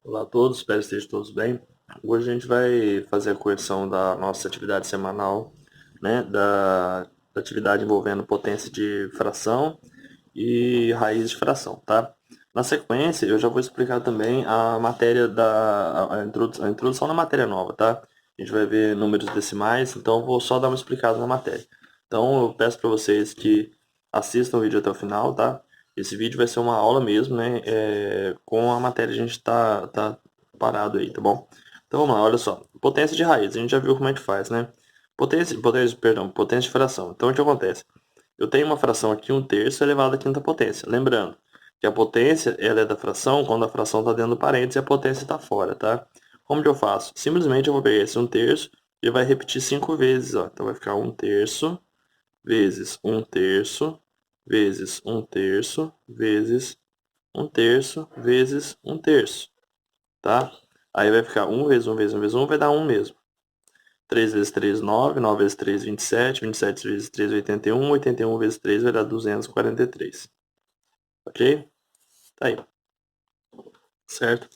Olá a todos, espero que estejam todos bem. Hoje a gente vai fazer a correção da nossa atividade semanal, né, da atividade envolvendo potência de fração e raiz de fração, tá? Na sequência, eu já vou explicar também a matéria a introdução da matéria nova, tá? A gente vai ver números decimais, então eu vou só dar uma explicada na matéria. Então eu peço para vocês que assistam o vídeo até o final, tá? Esse vídeo vai ser uma aula mesmo, né? Com a matéria a gente tá parado aí, tá bom? Então vamos lá, olha só. Potência de raiz, a gente já viu como é que faz, né? Potência de fração. Então o que acontece? Eu tenho uma fração aqui, 1/3 elevado à quinta potência. Lembrando que a potência ela é da fração quando a fração está dentro do parênteses e a potência está fora, tá? Como que eu faço? Simplesmente eu vou pegar esse 1/3 e vai repetir 5 vezes, ó. Então vai ficar 1/3 vezes 1/3 vezes 1/3 vezes 1/3 vezes 1/3, tá? Aí vai ficar 1 vezes 1 vezes 1 vezes 1 vai dar 1 mesmo. 3 vezes 3, 9. 9 vezes 3, 27. 27 vezes 3, 81. 81 vezes 3 vai dar 243. Ok? Tá aí. Certo?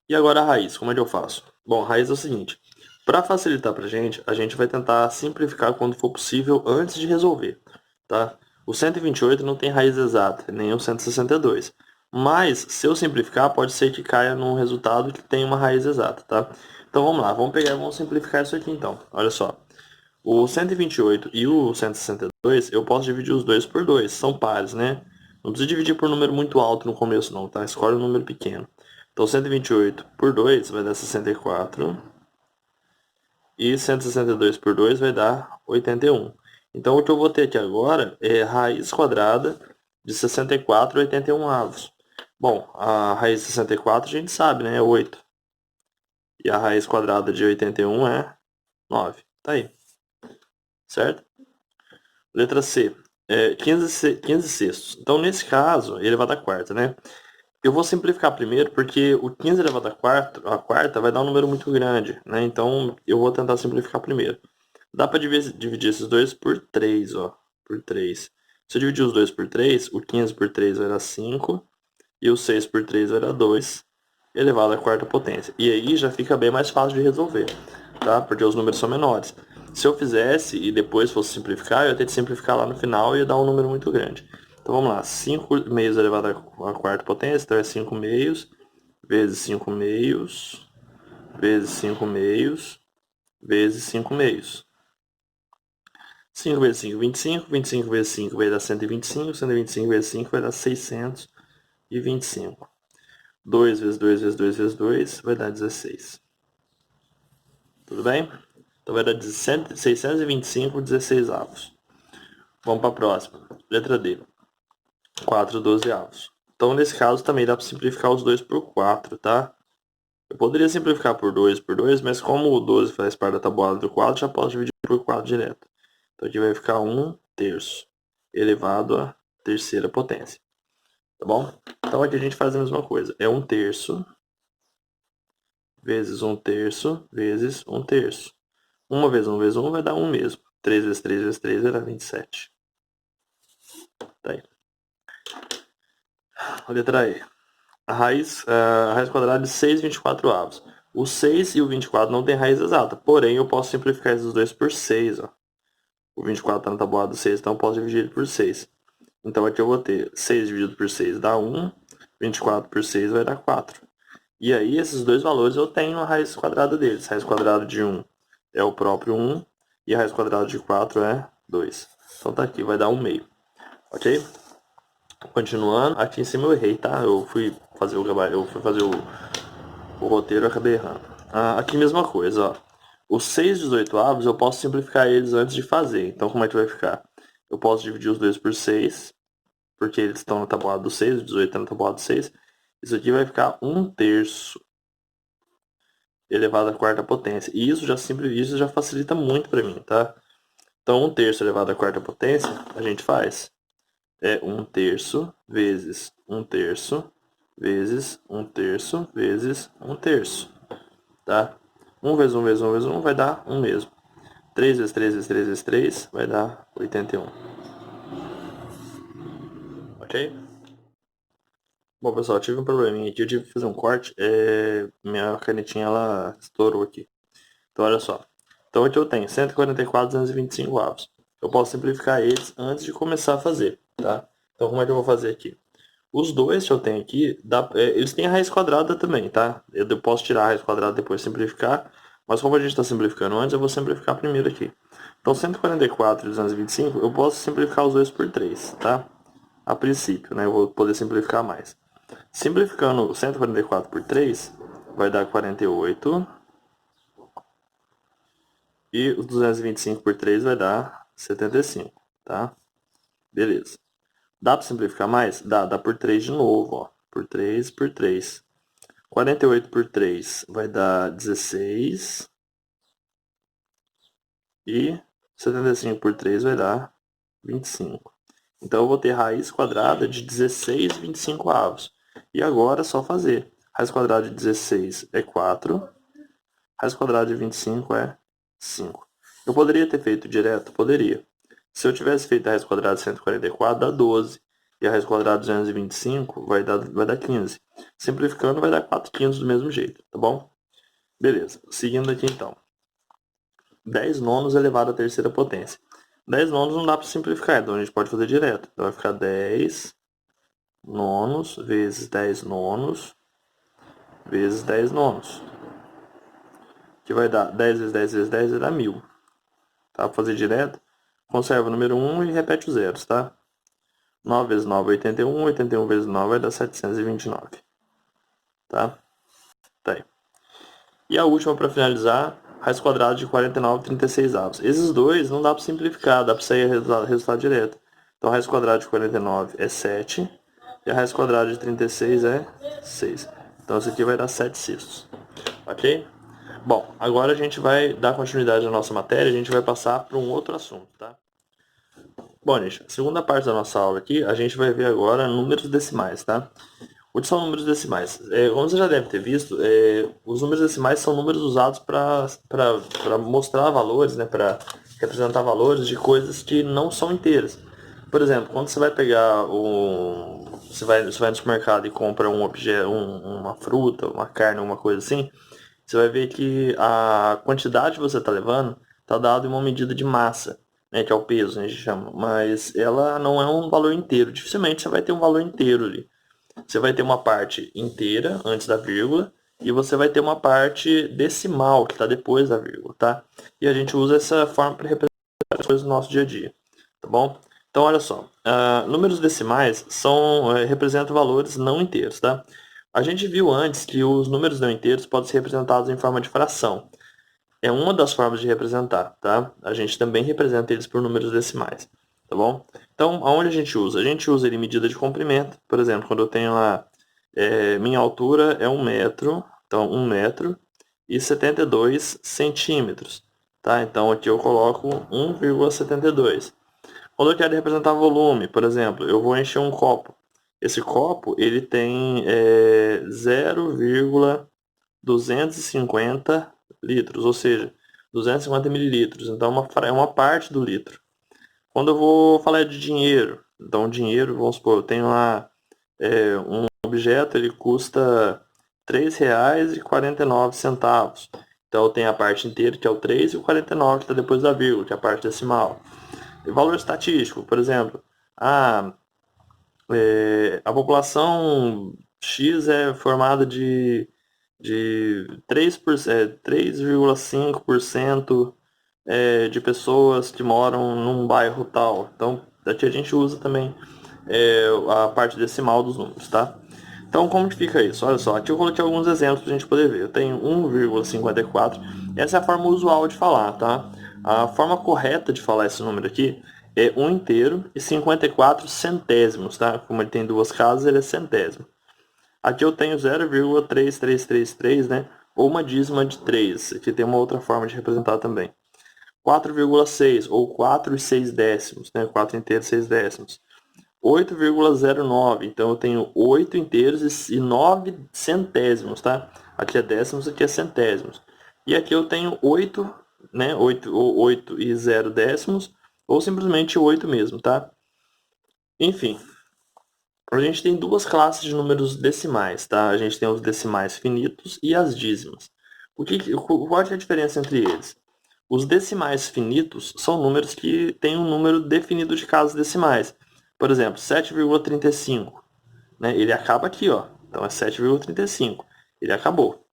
E agora a raiz, como é que eu faço? Bom, a raiz é o seguinte. Para facilitar para a gente vai tentar simplificar quando for possível antes de resolver, tá? O 128 não tem raiz exata, nem o 162. Mas, se eu simplificar, pode ser que caia num resultado que tem uma raiz exata, tá? Então vamos lá, vamos pegar e vamos simplificar isso aqui então. Olha só. O 128 e o 162, eu posso dividir os dois por 2, são pares, né? Não precisa dividir por um número muito alto no começo não, tá? Escolhe um número pequeno. Então 128 por 2 vai dar 64 e 162 por 2 vai dar 81. Então o que eu vou ter aqui agora é raiz quadrada de 64 e 81 avos. Bom, a raiz de 64 a gente sabe, né? É 8. E a raiz quadrada de 81 é 9. Tá aí. Certo? Letra C. 15 sextos. Então, nesse caso, elevado à quarta, né? Eu vou simplificar primeiro, porque o 15 elevado à quarta vai dar um número muito grande, né? Então, eu vou tentar simplificar primeiro. Dá para dividir esses dois por 3, ó. Por 3. Se eu dividir os dois por 3, o 15 por 3 vai dar 5. E o 6 por 3 vai dar 2, elevado à quarta potência. E aí já fica bem mais fácil de resolver, tá? Porque os números são menores. Se eu fizesse e depois fosse simplificar, eu ia ter que simplificar lá no final e ia dar um número muito grande. Então vamos lá, 5 meios elevado à quarta potência, então é 5 meios, vezes 5 meios, vezes 5 meios, vezes 5 meios. 5 vezes 5, 25. 25 vezes 5 vai dar 125. 125 vezes 5 vai dar 625. 2 vezes 2 vezes 2 vezes 2 vai dar 16. Tudo bem? Então vai dar 625 16 avos. Vamos para a próxima. Letra D. 4 12 avos. Então, nesse caso, também dá para simplificar os dois por 4, tá? Eu poderia simplificar por 2, mas como o 12 faz parte da tabuada do 4, já posso dividir por 4 direto. Então, aqui vai ficar 1/3 elevado à terceira potência. Tá bom? Então, aqui a gente faz a mesma coisa. É 1/3 vezes 1/3 vezes 1/3. 1 vezes 1 vezes 1 vai dar 1 mesmo. 3 vezes 3 vezes 3 vai dar 27. Tá aí. A letra E. A raiz quadrada de 6 24 avos. O 6 e o 24 não tem raiz exata, porém eu posso simplificar esses dois por 6. Ó. O 24 está na tabuada do 6, então eu posso dividir ele por 6. Então aqui eu vou ter 6 dividido por 6 dá 1, 24 por 6 vai dar 4. E aí esses dois valores eu tenho a raiz quadrada deles. A raiz quadrada de 1 é o próprio 1 e a raiz quadrada de 4 é 2. Então tá aqui, vai dar 1 meio. Ok? Continuando, aqui em cima eu errei, tá? Eu fui fazer o roteiro e acabei errando. Aqui mesma coisa, ó. Os 6 18 avos eu posso simplificar eles antes de fazer. Então como é que vai ficar? Eu posso dividir os dois por 6, porque eles estão na tabuada do 6, o 18 está na tabuada do 6. Isso aqui vai ficar 1/3 elevado à quarta potência. E isso já facilita muito para mim, tá? Então 1/3 elevado à quarta potência, a gente faz 1/3 vezes 1/3 vezes 1/3 vezes 1/3, tá? 1 vezes 1 vezes 1 vezes 1 vai dar 1 mesmo. 3 vezes 3 vezes 3 vezes 3 vai dar 81. Ok? Bom, pessoal, tive um probleminha aqui, eu tive que fazer um corte, minha canetinha ela estourou aqui. Então, olha só. Então, aqui eu tenho 144,225 avos. Eu posso simplificar eles antes de começar a fazer, tá? Então, como é que eu vou fazer aqui? Os dois que eu tenho aqui, eles têm a raiz quadrada também, tá? Eu posso tirar a raiz quadrada e depois simplificar, mas como a gente está simplificando antes, eu vou simplificar primeiro aqui. Então, 144 e 225, eu posso simplificar os dois por 3, tá? A princípio, né? Eu vou poder simplificar mais. Simplificando 144 por 3, vai dar 48. E os 225 por 3 vai dar 75, tá? Beleza. Dá para simplificar mais? Dá por 3 de novo, ó. Por 3 por 3. 48 por 3 vai dar 16. E 75 por 3 vai dar 25. Então eu vou ter raiz quadrada de 16 25 avos. E agora é só fazer. Raiz quadrada de 16 é 4. Raiz quadrada de 25 é 5. Eu poderia ter feito direto? Poderia. Se eu tivesse feito a raiz quadrada de 144, dá 12. E a raiz quadrada de 225 vai dar 15. Simplificando, vai dar 4 quintos do mesmo jeito, tá bom? Beleza. Seguindo aqui, então. 10 nonos elevado à terceira potência. 10 nonos não dá para simplificar, então a gente pode fazer direto. Então vai ficar 10 nonos vezes 10 nonos vezes 10 nonos. Que vai dar 10 vezes 10 vezes 10 vai dar 1000. Tá? Para fazer direto, conserva o número 1 e repete os zeros, tá? 9 vezes 9 é 81, 81 vezes 9 vai dar 729. Tá? Tá aí. E a última para finalizar, raiz quadrada de 49,36 avos. Esses dois não dá para simplificar, dá para sair resultado direto. Então, a raiz quadrada de 49 é 7 e a raiz quadrada de 36 é 6. Então, isso aqui vai dar 7 sextos. Ok? Bom, agora a gente vai dar continuidade à nossa matéria, a gente vai passar para um outro assunto, tá? Bom, gente, a segunda parte da nossa aula aqui, a gente vai ver agora números decimais, tá? O que são números decimais? Como você já deve ter visto, os números decimais são números usados para mostrar valores, né? Para representar valores de coisas que não são inteiras. Por exemplo, quando você vai pegar você vai no supermercado e compra um objeto, uma fruta, uma carne, uma coisa assim, você vai ver que a quantidade que você está levando está dada em uma medida de massa, né, que é o peso, né, a gente chama. Mas ela não é um valor inteiro. Dificilmente você vai ter um valor inteiro ali. Você vai ter uma parte inteira antes da vírgula e você vai ter uma parte decimal que está depois da vírgula, tá? E a gente usa essa forma para representar as coisas no nosso dia a dia, tá bom? Então, olha só, números decimais representam valores não inteiros, tá? A gente viu antes que os números não inteiros podem ser representados em forma de fração. É uma das formas de representar, tá? A gente também representa eles por números decimais, tá bom? Então, aonde a gente usa? A gente usa ele em medida de comprimento. Por exemplo, quando eu tenho lá, minha altura é 1 metro, então 1 metro e 72 centímetros, tá? Então, aqui eu coloco 1,72. Quando eu quero representar volume, por exemplo, eu vou encher um copo. Esse copo, ele tem 0,250 litros, ou seja, 250 mililitros. Então, é uma parte do litro. Quando eu vou falar de dinheiro, então dinheiro, vamos supor, eu tenho lá um objeto, ele custa R$ 3,49. Então, eu tenho a parte inteira, que é o 3, e o 49, que está depois da vírgula, que é a parte decimal. E valor estatístico, por exemplo, a população X é formada de 3,5% de pessoas que moram num bairro tal. Então, aqui a gente usa também a parte decimal dos números, tá? Então, como que fica isso? Olha só, aqui eu coloquei alguns exemplos para a gente poder ver. Eu tenho 1,54. Essa é a forma usual de falar, tá? A forma correta de falar esse número aqui é 1 inteiro e 54 centésimos, tá? Como ele tem duas casas, ele é centésimo. Aqui eu tenho 0,3333, né? Ou uma dízima de 3. Aqui tem uma outra forma de representar também. 4,6 ou 4 e 6 décimos, né? 4 inteiros e 6 décimos. 8,09, então eu tenho 8 inteiros e 9 centésimos, tá? Aqui é décimos, aqui é centésimos. E aqui eu tenho 8, né? 8 e 0 décimos, ou simplesmente 8 mesmo, tá? Enfim, A gente tem duas classes de números decimais, tá? A gente tem os decimais finitos e as dízimas. Qual é a diferença entre eles? Os decimais finitos são números que têm um número definido de casas decimais. Por exemplo, 7,35, né? Ele acaba aqui, ó. Então é 7,35. Ele acabou,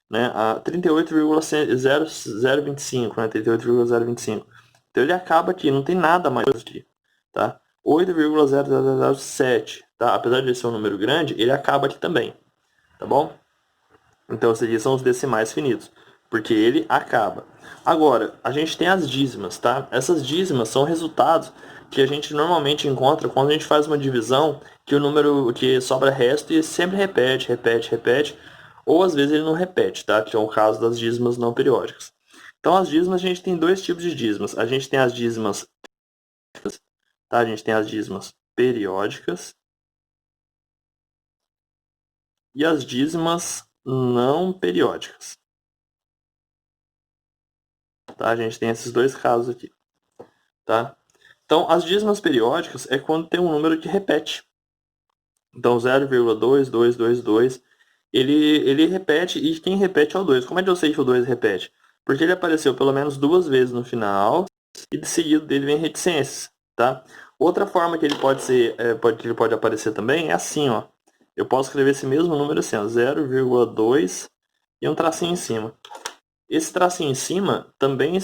né? A 38,025, né? 38,025. Então ele acaba aqui, não tem nada mais aqui, tá? 8,0007, tá? Apesar de ser um número grande, ele acaba aqui também, tá bom? Então, esses aqui são os decimais finitos, porque ele acaba. Agora, a gente tem as dízimas, tá? Essas dízimas são resultados que a gente normalmente encontra quando a gente faz uma divisão que o número que sobra resto e sempre repete, repete, repete, ou às vezes ele não repete, tá? Que é o caso das dízimas não periódicas. Então, as dízimas, a gente tem dois tipos de dízimas. A gente tem as dízimas, tá? A gente tem as dízimas periódicas e as dízimas não periódicas. Tá? A gente tem esses dois casos aqui. Tá? Então, as dízimas periódicas é quando tem um número que repete. Então, 0,2222, ele repete, e quem repete é o 2. Como é que eu sei que o 2 repete? Porque ele apareceu pelo menos duas vezes no final, e de seguido dele vem reticências. Tá? Outra forma que ele pode ser, que ele pode aparecer também é assim, ó. Eu posso escrever esse mesmo número assim, ó, 0,2 e um tracinho em cima. Esse tracinho em cima também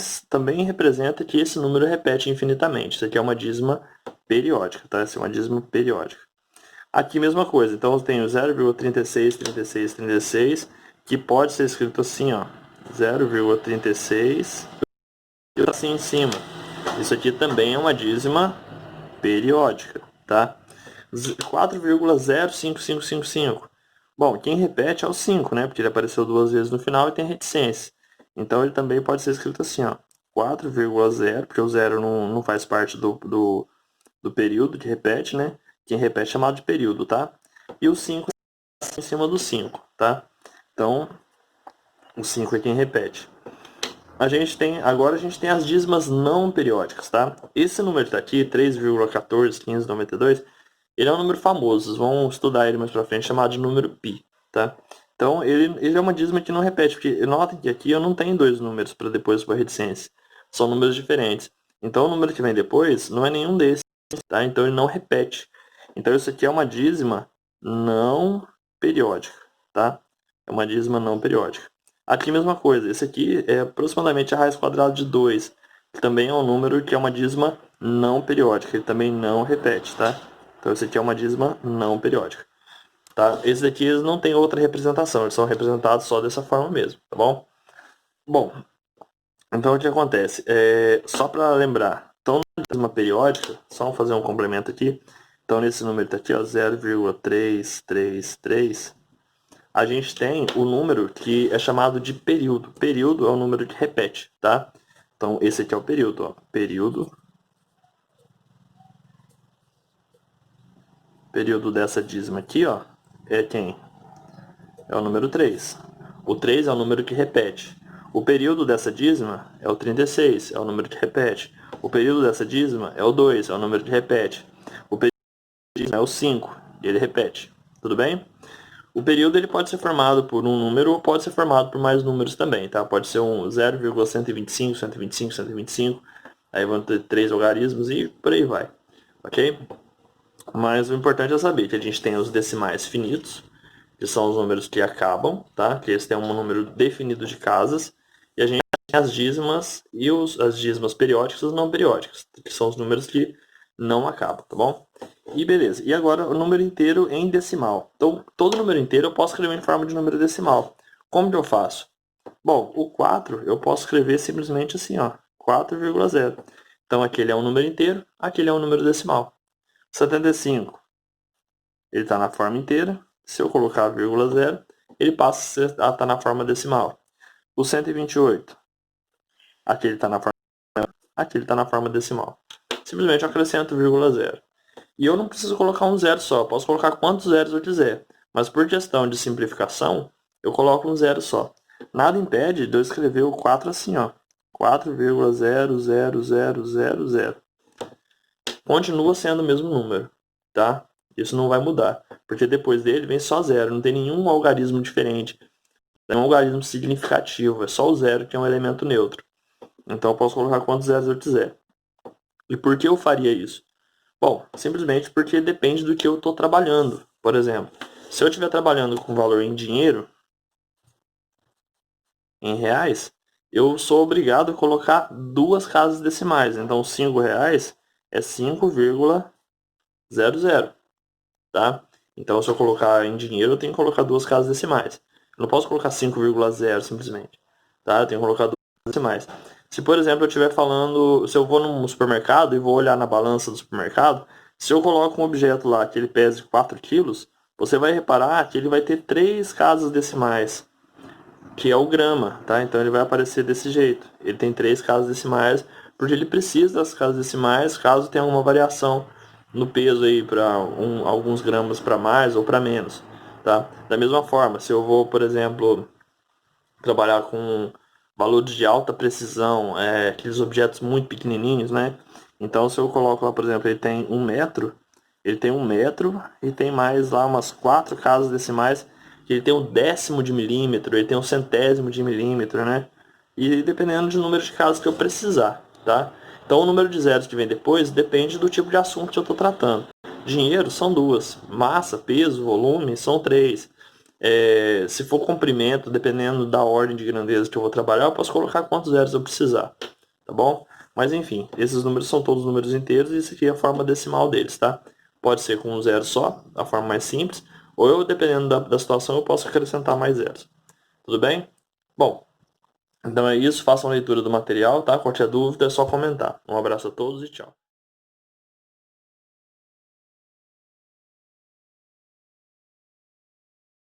representa que esse número repete infinitamente. Isso aqui é uma dízima periódica, tá? Essa é uma dízima periódica. Aqui, mesma coisa. Então, eu tenho 0,363636, que pode ser escrito assim, ó. 0,36 e o tracinho em cima. Isso aqui também é uma dízima periódica, tá? 4,05555. Bom, quem repete é o 5, né? Porque ele apareceu duas vezes no final e tem reticência. Então ele também pode ser escrito assim, ó. 4,0, porque o 0 não faz parte do período que repete, né? Quem repete é chamado de período, tá? E o 5 em cima do 5, tá? Então, o 5 é quem repete. Agora a gente tem as dízimas não periódicas, tá? Esse número que está aqui, 3,141592, ele é um número famoso, vocês vão estudar ele mais pra frente, chamado de número π, tá? Então, ele é uma dízima que não repete, porque notem que aqui eu não tenho dois números para depois por reticência, são números diferentes. Então, o número que vem depois não é nenhum desses, tá? Então, ele não repete. Então, isso aqui é uma dízima não periódica, tá? É uma dízima não periódica. Aqui, mesma coisa, esse aqui é aproximadamente a raiz quadrada de 2, que também é um número que é uma dízima não periódica, ele também não repete, tá? Então, esse aqui é uma dízima não periódica. Tá? Esses aqui eles não têm outra representação, eles são representados só dessa forma mesmo, tá bom? Bom, então o que acontece? Só para lembrar, então na dízima periódica, só fazer um complemento aqui, então nesse número tá aqui, ó, 0,333, a gente tem o número que é chamado de período. Período é o número que repete, tá? Então esse aqui é o período, ó, período dessa dízima aqui, ó, é quem? É o número 3. O 3 é o número que repete. O período dessa dízima é o 36, é o número que repete. O período dessa dízima é o 2, é o número que repete. O período dessa dízima é o 5, e ele repete. Tudo bem? O período ele pode ser formado por um número ou pode ser formado por mais números também, tá? Pode ser um 0,125, 125, 125, aí vão ter 3 logaritmos e por aí vai, ok? Mas o importante é saber que a gente tem os decimais finitos, que são os números que acabam, tá? Que eles têm um número definido de casas, e a gente tem as dízimas e as dízimas periódicas e não periódicas, que são os números que não acabam, tá bom? E beleza. E agora o número inteiro em decimal. Então, todo número inteiro eu posso escrever em forma de número decimal. Como que eu faço? Bom, o 4 eu posso escrever simplesmente assim, ó, 4,0. Então, aquele é um número inteiro, aquele é um número decimal. 75, ele está na forma inteira. Se eu colocar vírgula zero, ele passa a estar na forma decimal. O 128, aqui ele está na forma, aqui ele está na forma decimal. Simplesmente eu acrescento vírgula zero. E eu não preciso colocar um zero só, eu posso colocar quantos zeros eu quiser. Mas por questão de simplificação, eu coloco um zero só. Nada impede de eu escrever o 4 assim, ó. 4,00000. Continua sendo o mesmo número, tá? Isso não vai mudar, porque depois dele vem só zero, não tem nenhum algarismo diferente. É um algarismo significativo, é só o zero que é um elemento neutro. Então eu posso colocar quantos zeros eu quiser. E por que eu faria isso? Bom, simplesmente porque depende do que eu estou trabalhando. Por exemplo, se eu estiver trabalhando com valor em dinheiro, em reais, eu sou obrigado a colocar duas casas decimais. Então, R$ 5 é 5,00, tá? Então, se eu colocar em dinheiro, eu tenho que colocar duas casas decimais. Eu não posso colocar 5,0 simplesmente, tá? Eu tenho que colocar duas decimais. Se, por exemplo, eu estiver falando, se eu vou num supermercado e vou olhar na balança do supermercado, se eu coloco um objeto lá que ele pese 4 quilos, você vai reparar que ele vai ter três casas decimais, que é o grama, tá? Então ele vai aparecer desse jeito. Ele tem três casas decimais, porque ele precisa das casas decimais caso tenha alguma variação no peso aí para alguns gramas para mais ou para menos, tá? Da mesma forma, se eu vou, por exemplo, trabalhar com valores de alta precisão, aqueles objetos muito pequenininhos, né? Então se eu coloco lá, por exemplo, ele tem 1 metro e tem mais lá umas quatro casas decimais, que ele tem um décimo de milímetro, ele tem um centésimo de milímetro, né? E dependendo do número de casas que eu precisar, tá? Então o número de zeros que vem depois depende do tipo de assunto que eu estou tratando. Dinheiro são duas, massa, peso, volume são três. Se for comprimento, dependendo da ordem de grandeza que eu vou trabalhar, eu posso colocar quantos zeros eu precisar, tá bom? Mas enfim, esses números são todos números inteiros e isso aqui é a forma decimal deles, tá? Pode ser com um zero só, a forma mais simples, ou eu, dependendo da situação, eu posso acrescentar mais zeros. Tudo bem? Bom, então é isso, façam a leitura do material, tá? Qualquer dúvida é só comentar. Um abraço a todos e tchau.